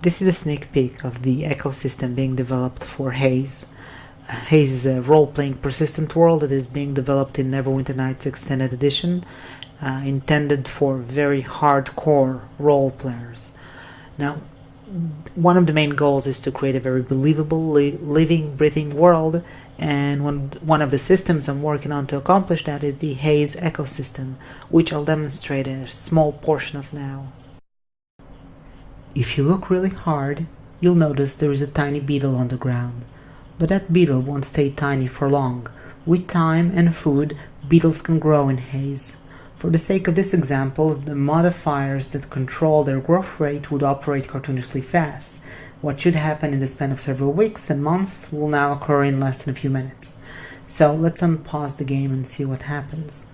This is a sneak peek of the ecosystem being developed for Haze. Haze is a role-playing persistent world that is being developed in Neverwinter Nights Extended Edition, intended for very hardcore role players. Now, one of the main goals is to create a very believable, living, breathing world, and one of the systems I'm working on to accomplish that is the Haze EcoSystem, which I'll demonstrate a small portion of now. If you look really hard, you'll notice there is a tiny beetle on the ground. But that beetle won't stay tiny for long. With time and food, beetles can grow in Haze. For the sake of this example, the modifiers that control their growth rate would operate cartoonishly fast. What should happen in the span of several weeks and months will now occur in less than a few minutes. So let's unpause the game and see what happens.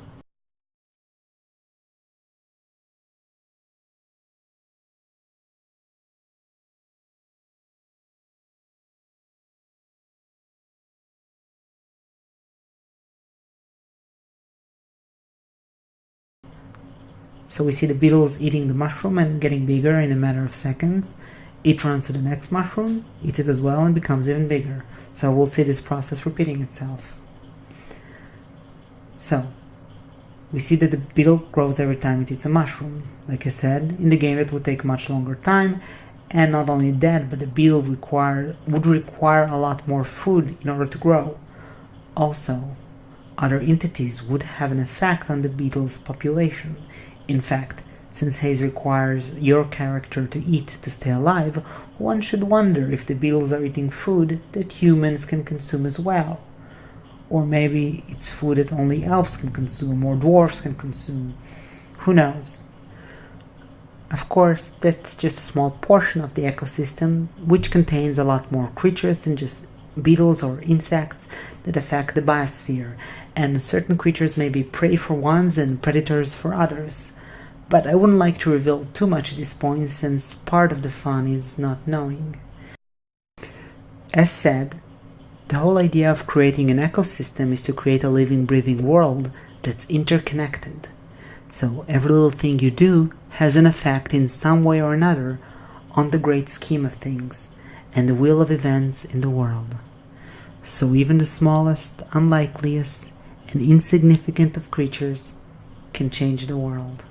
So we see the beetles eating the mushroom and getting bigger in a matter of seconds. It runs to the next mushroom, eats it as well, and becomes even bigger. So we'll see this process repeating itself. So we see that the beetle grows every time it eats a mushroom. Like I said, in the game it would take much longer time, and not only that, but the beetle would require a lot more food in order to grow. Also, other entities would have an effect on the beetle's population. In fact, since Haze requires your character to eat to stay alive, one should wonder if the beetles are eating food that humans can consume as well. Or maybe it's food that only elves can consume or dwarves can consume. Who knows? Of course, that's just a small portion of the ecosystem, which contains a lot more creatures than just beetles or insects that affect the biosphere, and certain creatures may be prey for ones and predators for others. But I wouldn't like to reveal too much at this point, since part of the fun is not knowing. As said, the whole idea of creating an ecosystem is to create a living, breathing world that's interconnected. So every little thing you do has an effect in some way or another on the great scheme of things and the wheel of events in the world. So even the smallest, unlikeliest, and insignificant of creatures can change the world.